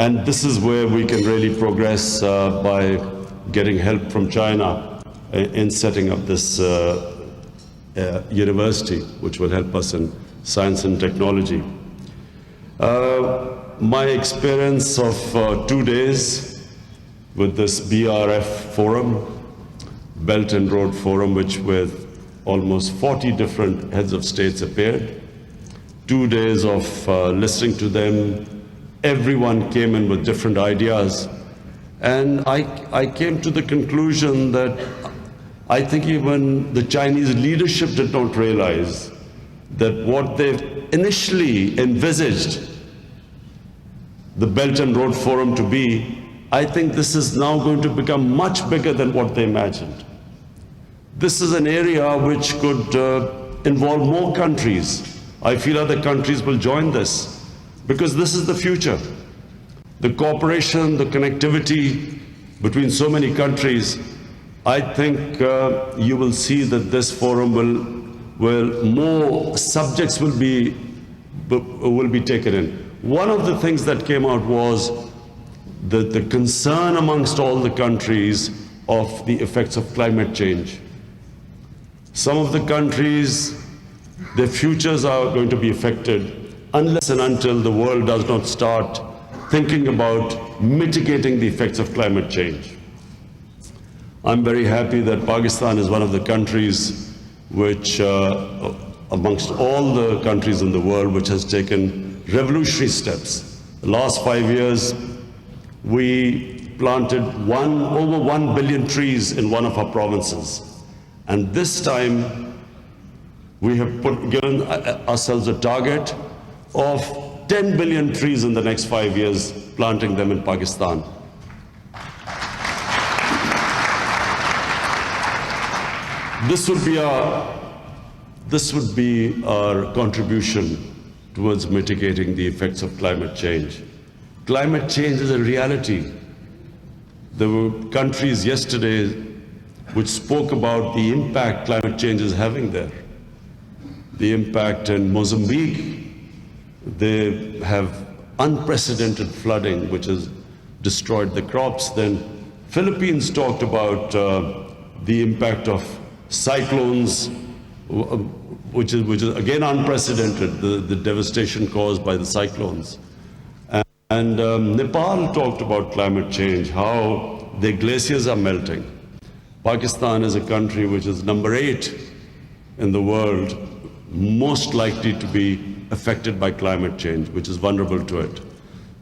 And this is where we can really progress by getting help from China in setting up this university, which will help us in science and technology. My experience of 2 days with this BRF forum, Belt and Road Forum, which with almost 40 different heads of states appeared. 2 days of listening to them. Everyone came in with different ideas. And I came to the conclusion that I think even the Chinese leadership did not realize that what they initially envisaged the Belt and Road Forum to be, I think this is now going to become much bigger than what they imagined. This is an area which could involve more countries. I feel other countries will join this because this is the future. The cooperation, the connectivity between so many countries, I think you will see that this forum will more subjects will be taken in. One of the things that came out was the concern amongst all the countries of the effects of climate change. Some of the countries, their futures are going to be affected unless and until the world does not start thinking about mitigating the effects of climate change. I'm very happy that Pakistan is one of the countries which, amongst all the countries in the world, which has taken revolutionary steps. The last 5 years, we planted over 1 billion trees in one of our provinces. And this time, we have given ourselves a target of 10 billion trees in the next 5 years, planting them in Pakistan. This would be our contribution towards mitigating the effects of climate change. Climate change is a reality. There were countries yesterday which spoke about the impact climate change is having there. The impact in Mozambique, they have unprecedented flooding which has destroyed the crops. Then Philippines talked about the impact of cyclones, which is again unprecedented, the devastation caused by the cyclones. And Nepal talked about climate change, how the glaciers are melting. Pakistan is a country which is number 8 in the world, most likely to be affected by climate change, which is vulnerable to it.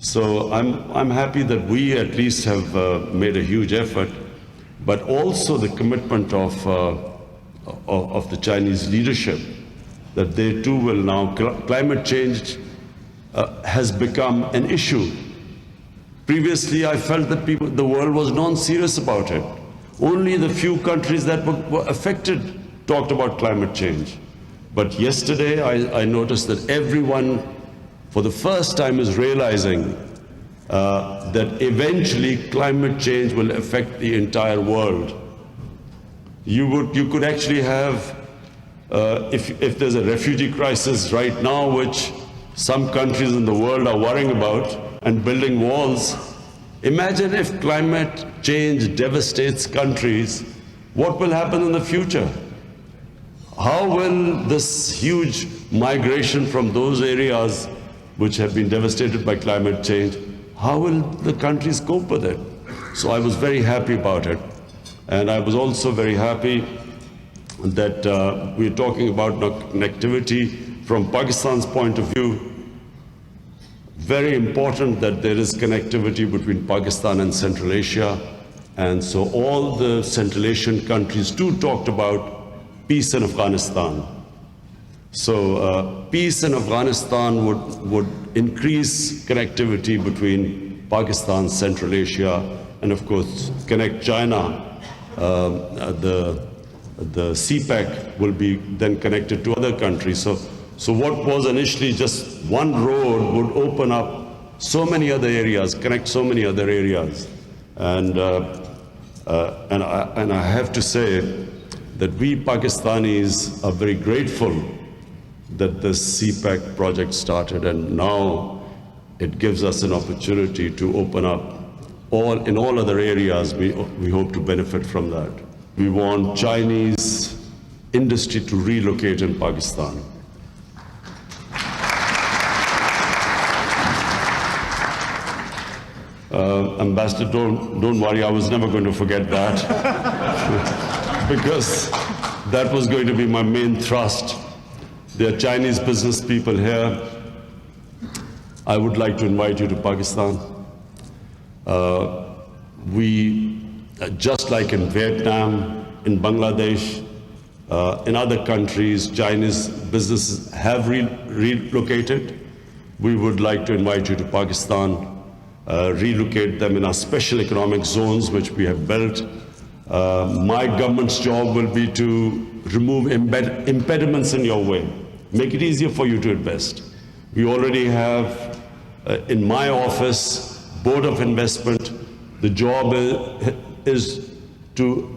So I'm happy that we at least have made a huge effort, but also the commitment of the Chinese leadership, that they too will now, climate change has become an issue. Previously, I felt that the world was non-serious about it. Only the few countries that were affected talked about climate change. But yesterday, I noticed that everyone, for the first time, is realizing that eventually climate change will affect the entire world. You could actually have, if there's a refugee crisis right now, which some countries in the world are worrying about and building walls, imagine if climate change devastates countries, what will happen in the future? How will this huge migration from those areas which have been devastated by climate change, how will the countries cope with it? So I was very happy about it. And I was also very happy that we're talking about connectivity from Pakistan's point of view. Very important that there is connectivity between Pakistan and Central Asia. And so all the Central Asian countries too talked about peace in Afghanistan. So peace in Afghanistan would increase connectivity between Pakistan, Central Asia, and of course connect China. The CPEC will be then connected to other countries. So what was initially just one road would open up so many other areas, connect so many other areas. And I have to say that we Pakistanis are very grateful that this CPEC project started, and now it gives us an opportunity to open up in all other areas. We hope to benefit from that. We want Chinese industry to relocate in Pakistan. Ambassador, don't worry, I was never going to forget that because that was going to be my main thrust. There are Chinese business people here. I would like to invite you to Pakistan. Just like in Vietnam, in Bangladesh, in other countries, Chinese businesses have relocated. We would like to invite you to Pakistan. Relocate them in our special economic zones, which we have built. My government's job will be to remove impediments in your way, make it easier for you to invest. We already have, in my office, Board of Investment. The job is to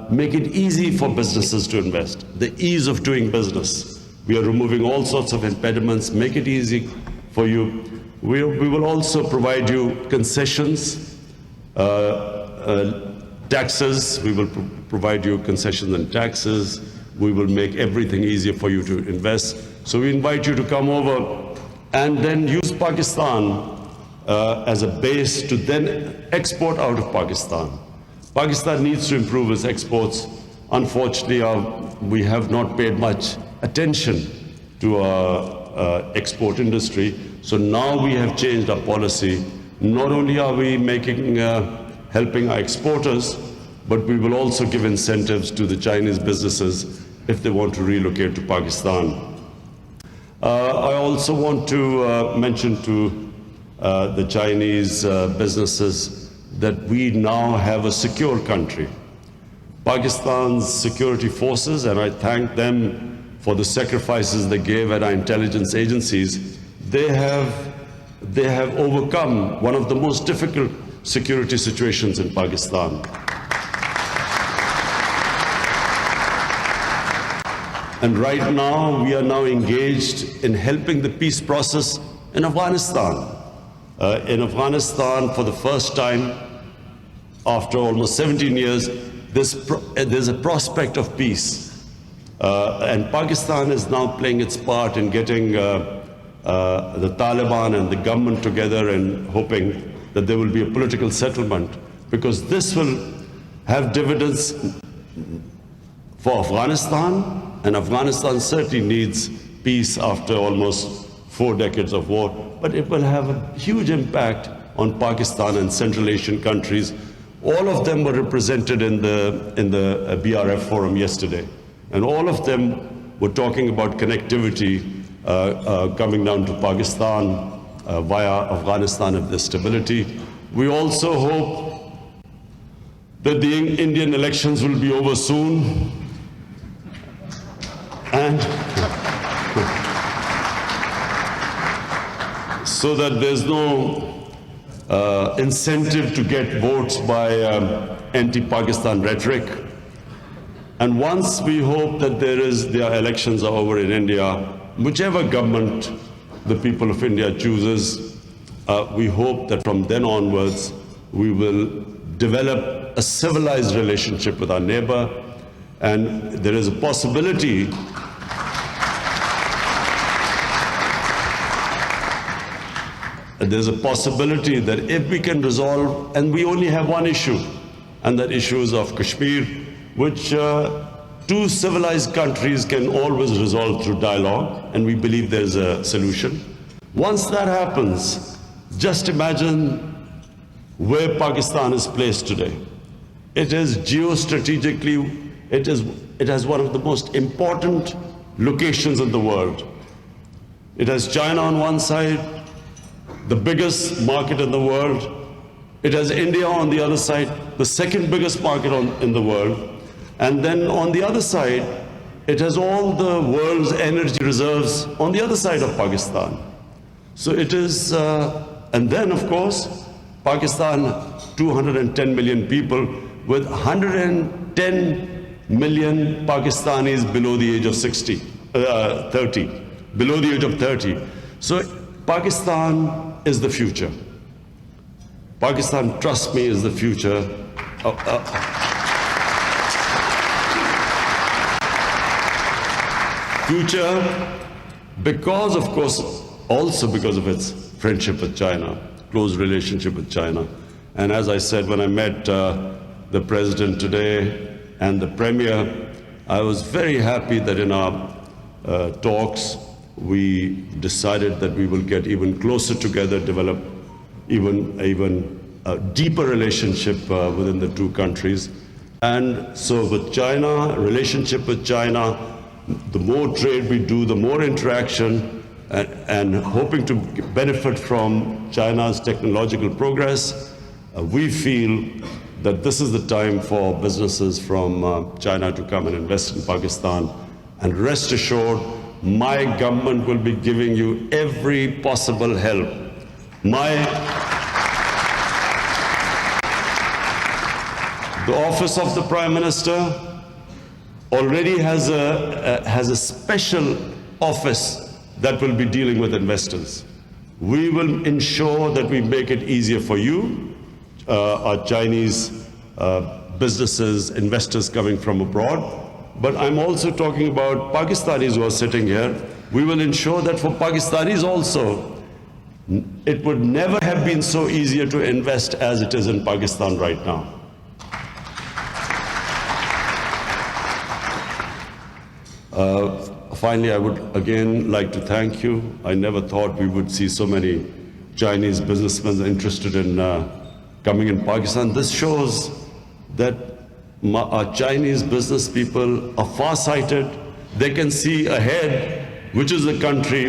make it easy for businesses to invest, the ease of doing business. We are removing all sorts of impediments, make it easy for you. We will also provide you concessions, taxes. We will provide you concessions and taxes. We will make everything easier for you to invest. So we invite you to come over and then use Pakistan as a base to then export out of Pakistan. Pakistan needs to improve its exports. Unfortunately, we have not paid much attention to our export industry. So now we have changed our policy. Not only are we helping our exporters, but we will also give incentives to the Chinese businesses if they want to relocate to Pakistan. I also want to mention to the Chinese businesses that we now have a secure country. Pakistan's security forces, and I thank them for the sacrifices they gave at our intelligence agencies, they have overcome one of the most difficult security situations in Pakistan. And right now, we are now engaged in helping the peace process in Afghanistan. In Afghanistan, for the first time, after almost 17 years, there's a prospect of peace. And Pakistan is now playing its part in getting the Taliban and the government together and hoping that there will be a political settlement, because this will have dividends for Afghanistan, and Afghanistan certainly needs peace after almost 4 decades of war, but it will have a huge impact on Pakistan and Central Asian countries. All of them were represented in the BRF forum yesterday, and all of them were talking about connectivity coming down to Pakistan via Afghanistan if there's stability. We also hope that the Indian elections will be over soon, and so that there's no incentive to get votes by anti-Pakistan rhetoric. And once we hope that their elections are over in India, whichever government the people of India chooses, we hope that from then onwards we will develop a civilized relationship with our neighbor, and there is a possibility that if we can resolve, and we only have one issue, and that issue is of Kashmir, which two civilized countries can always resolve through dialogue, and we believe there's a solution. Once that happens, just imagine where Pakistan is placed today. It is geostrategically, it has one of the most important locations in the world. It has China on one side, the biggest market in the world. It has India on the other side, the second biggest market in the world. And then on the other side, it has all the world's energy reserves on the other side of Pakistan. So it is, and then of course, Pakistan, 210 million people, with 110 million Pakistanis below the age of 30, below the age of 30. So Pakistan is the future. Pakistan, trust me, is the future. Future because, of course, also because of its friendship with China, close relationship with China. And as I said, when I met the president today and the premier, I was very happy that in our talks, we decided that we will get even closer together, develop even a deeper relationship within the two countries. And so with China, relationship with China, the more trade we do, the more interaction, and hoping to benefit from China's technological progress, we feel that this is the time for businesses from China to come and invest in Pakistan. And rest assured, my government will be giving you every possible help. The Office of the Prime Minister already has a special office that will be dealing with investors. We will ensure that we make it easier for you, our Chinese businesses, investors coming from abroad. But I'm also talking about Pakistanis who are sitting here. We will ensure that for Pakistanis also, it would never have been so easier to invest as it is in Pakistan right now. Finally, I would again like to thank you. I never thought we would see so many Chinese businessmen interested in coming in Pakistan. This shows that our Chinese business people are far-sighted. They can see ahead, which is the country